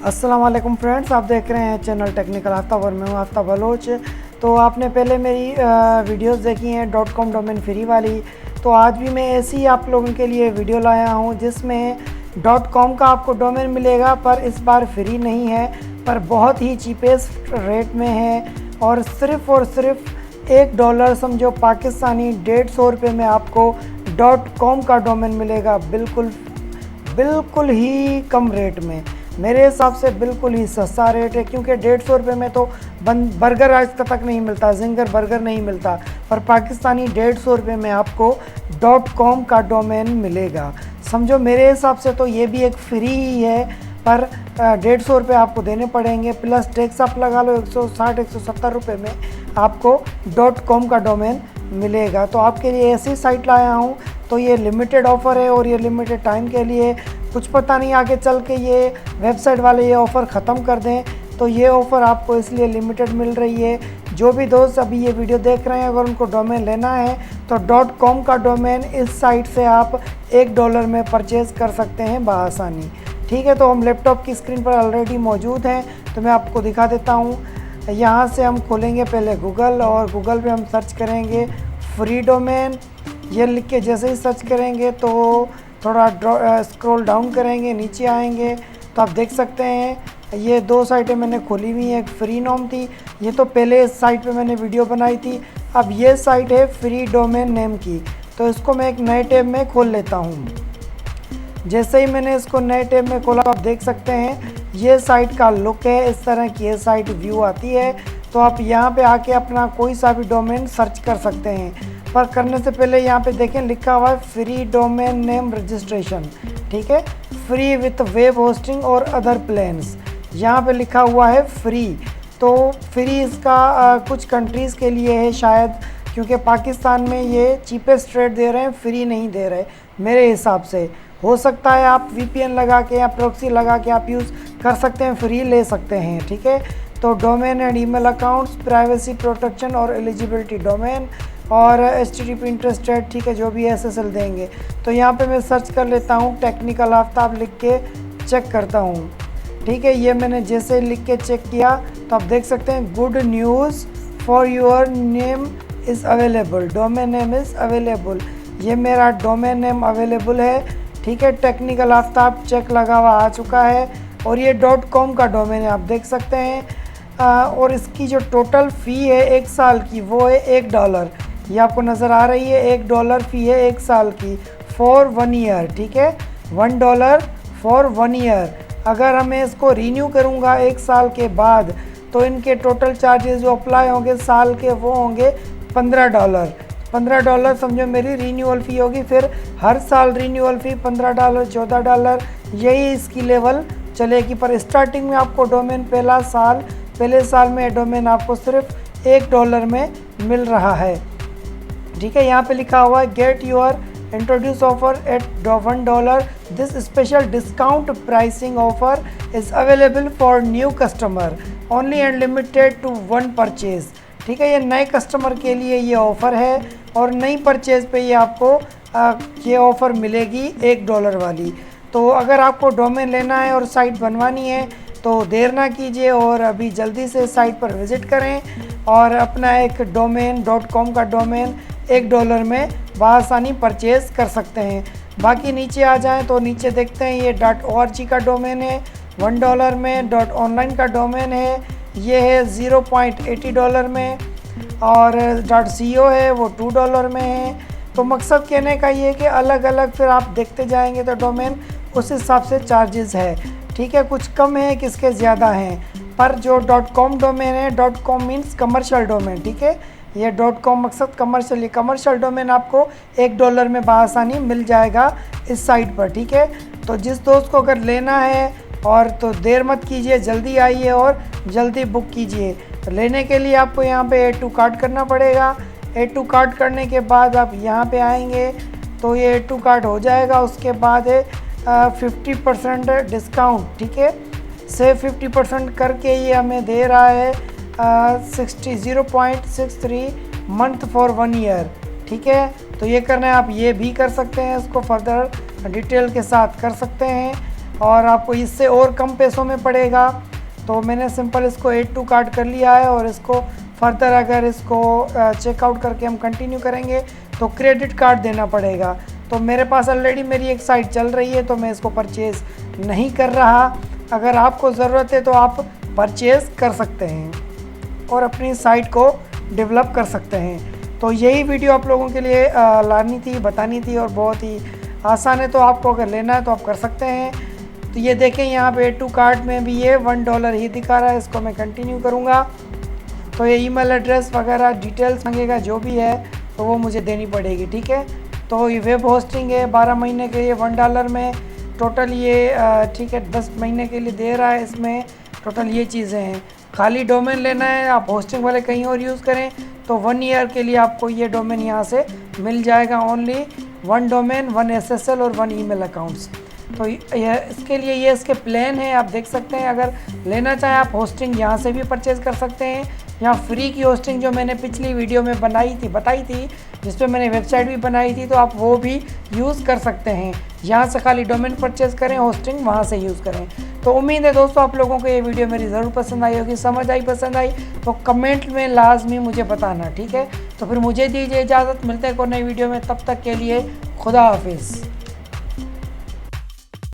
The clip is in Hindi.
अस्सलाम वालेकुम फ्रेंड्स, आप देख रहे हैं चैनल टेक्निकल आफ्ताब और मैं हूँ आफ्ताब बलोच। तो आपने पहले मेरी वीडियोस देखी हैं .com डोमेन फ्री वाली। तो आज भी मैं ऐसी ही आप लोगों के लिए वीडियो लाया हूँ जिसमें .com का आपको डोमेन मिलेगा, पर इस बार फ्री नहीं है, पर बहुत ही चीपेस्ट रेट में है और सिर्फ $1 समझो पाकिस्तानी 150 रुपये में आपको .com का डोमेन मिलेगा। बिल्कुल ही कम रेट में, मेरे हिसाब से बिल्कुल ही सस्ता रेट है, क्योंकि 150 रुपये में तो बर्गर आज तक नहीं मिलता, जिंगर बर्गर नहीं मिलता, पर पाकिस्तानी 150 रुपये में आपको .com का डोमेन मिलेगा। समझो मेरे हिसाब से तो ये भी एक फ्री ही है, पर 150 रुपये आपको देने पड़ेंगे, प्लस टैक्स आप लगा लो 160-170 रुपये में आपको .com का डोमेन मिलेगा। तो आपके लिए ऐसी साइट लाया हूँ। तो ये लिमिटेड ऑफ़र है और ये लिमिटेड टाइम के लिए, कुछ पता नहीं आगे चल के ये वेबसाइट वाले ये ऑफ़र ख़त्म कर दें, तो ये ऑफ़र आपको इसलिए लिमिटेड मिल रही है। जो भी दोस्त अभी ये वीडियो देख रहे हैं, अगर उनको डोमेन लेना है तो .com का डोमेन इस साइट से आप $1 में परचेज़ कर सकते हैं बआसानी। ठीक है, तो हम लैपटॉप की स्क्रीन पर ऑलरेडी मौजूद हैं, तो मैं आपको दिखा देता हूँ। यहाँ से हम खोलेंगे पहले गूगल, और गूगल पे हम सर्च करेंगे फ्री डोमेन। ये लिख के जैसे ही सर्च करेंगे तो थोड़ा स्क्रॉल डाउन करेंगे, नीचे आएंगे तो आप देख सकते हैं ये दो साइटें मैंने खोली हुई हैं। एक फ्री नोम थी, ये तो पहले इस साइट पे मैंने वीडियो बनाई थी। अब ये साइट है फ्री डोमेन नेम की, तो इसको मैं एक नए टैब में खोल लेता हूँ। जैसे ही मैंने इसको नए टैब में खोला, आप देख सकते हैं ये साइट का लुक है, इस तरह की ये साइट व्यू आती है। तो आप यहाँ पे आके अपना कोई सा भी डोमेन सर्च कर सकते हैं, पर करने से पहले यहाँ पे देखें लिखा हुआ है फ्री डोमेन नेम रजिस्ट्रेशन। ठीक है, फ्री विथ वेब होस्टिंग और अदर प्लान्स, यहाँ पे लिखा हुआ है फ्री। तो फ्री इसका कुछ कंट्रीज़ के लिए है शायद, क्योंकि पाकिस्तान में ये चीपेस्ट रेट दे रहे हैं, फ्री नहीं दे रहे मेरे हिसाब से। हो सकता है आप VPN लगा के या प्रॉक्सी लगा के आप यूज़ कर सकते हैं, फ्री ले सकते हैं। ठीक है, तो domain and email accounts, privacy protection और एलिजिबिलिटी डोमेन और HTTP इंटरेस्टेड, ठीक है, जो भी SSL देंगे। तो यहाँ पे मैं सर्च कर लेता हूँ टेक्निकल आफ्ताब लिख के चेक करता हूँ। ठीक है, ये मैंने जैसे लिख के चेक किया तो आप देख सकते हैं good news for your name is available, domain name is available. ये मेरा डोमेन नेम अवेलेबल है। ठीक है, टेक्निकल आफ्ताब चेक लगा हुआ आ चुका है और ये .com का डोमेन है, आप देख सकते हैं। और इसकी जो टोटल फ़ी है 1 साल की, वो है $1। ये आपको नज़र आ रही है, $1 फ़ी है 1 साल की फॉर 1 ईयर। ठीक है, $1 फॉर 1 ईयर। अगर मैं इसको रीन्यू करूँगा 1 साल के बाद, तो इनके टोटल चार्जेस जो अप्लाई होंगे साल के, वो होंगे $15। $15 समझो मेरी रीन्यूअल फ़ी होगी। फिर हर साल रीन्यूअल फ़ी $15, $14, यही इसकी लेवल चलेगी। पर स्टार्टिंग में आपको डोमेन पहले साल में डोमेन आपको सिर्फ $1 में मिल रहा है। ठीक है, यहाँ पे लिखा हुआ है get your introduce offer at $1। This special discount pricing offer is available for new customer only and limited to 1 purchase. ठीक है, ये नए कस्टमर के लिए ये ऑफ़र है और नई परचेज़ पे ये आपको ये ऑफ़र मिलेगी $1 वाली। तो अगर आपको डोमेन लेना है और साइट बनवानी है तो देर ना कीजिए और अभी जल्दी से साइट पर विज़िट करें और अपना एक डोमेन .com का डोमेन $1 में बआसानी परचेज़ कर सकते हैं। बाकी नीचे आ जाएं तो नीचे देखते हैं ये .org का डोमेन है $1 में, .online का डोमेन है ये है $0.80 में, और .co है वो $2 में है। तो मकसद कहने का ये है कि अलग अलग फिर आप देखते जाएंगे तो डोमेन उस हिसाब से चार्जेस है। ठीक है, कुछ कम है, किसके ज़्यादा हैं, पर जो .com डोमेन है, .com मीन्स कमर्शियल डोमेन। ठीक है, ये .com मकसद कमर्शियल डोमेन आपको $1 में बआसानी मिल जाएगा इस साइट पर। ठीक है, तो जिस दोस्त को अगर लेना है और तो देर मत कीजिए, जल्दी आइए और जल्दी बुक कीजिए। लेने के लिए आपको यहाँ पे A2 कार्ड करना पड़ेगा। A2 कार्ड करने के बाद आप यहाँ पे आएंगे तो ये A2 कार्ड हो जाएगा। उसके बाद है 50% डिस्काउंट। ठीक है, से 50% करके ये हमें दे रहा है 0.63 मंथ फॉर 1 ईयर। ठीक है, तो ये करना है, आप ये भी कर सकते हैं, इसको फर्दर डिटेल के साथ कर सकते हैं। और आपको इससे और कम पैसों में पड़ेगा। तो मैंने सिंपल इसको ऐड टू कार्ट कर लिया है और इसको फर्दर अगर इसको चेकआउट करके हम कंटिन्यू करेंगे तो क्रेडिट कार्ड देना पड़ेगा। तो मेरे पास ऑलरेडी मेरी एक साइट चल रही है तो मैं इसको परचेज़ नहीं कर रहा। अगर आपको ज़रूरत है तो आप परचेज़ कर सकते हैं और अपनी साइट को डेवलप कर सकते हैं। तो यही वीडियो आप लोगों के लिए लानी थी, बतानी थी और बहुत ही आसान है। तो आपको अगर लेना है तो आप कर सकते हैं। तो ये देखें यहाँ पे ऐड टू कार्ट में भी ये $1 ही दिखा रहा है। इसको मैं कंटिन्यू करूँगा तो ये ईमेल एड्रेस वगैरह डिटेल्स मांगेगा, जो भी है तो वो मुझे देनी पड़ेगी, ठीक है। तो ये वेब होस्टिंग है 12 महीने के लिए $1 में टोटल ये ठीक है 10 महीने के लिए दे रहा है। इसमें टोटल ये चीज़ें हैं। खाली डोमेन लेना है, आप होस्टिंग वाले कहीं और यूज़ करें तो 1 ईयर के लिए आपको ये डोमेन यहाँ से मिल जाएगा। ओनली 1 डोमेन, 1 SSL और 1 ईमेल अकाउंट्स। तो इसके लिए ये इसके प्लान है, आप देख सकते हैं। अगर लेना चाहें आप होस्टिंग यहाँ से भी परचेज़ कर सकते हैं या फ्री की होस्टिंग जो मैंने पिछली वीडियो में बताई थी जिस पे मैंने वेबसाइट भी बनाई थी, तो आप वो भी यूज़ कर सकते हैं। यहाँ से खाली डोमेन परचेज़ करें, होस्टिंग वहाँ से यूज़ करें। तो उम्मीद है दोस्तों आप लोगों को ये वीडियो मेरी ज़रूर पसंद आई होगी। समझ आई, पसंद आई तो कमेंट में लाजमी मुझे बताना, ठीक है। तो फिर मुझे दीजिए इजाज़त, मिलते हैं कोई नई वीडियो में। तब तक के लिए खुदा हाफिज़।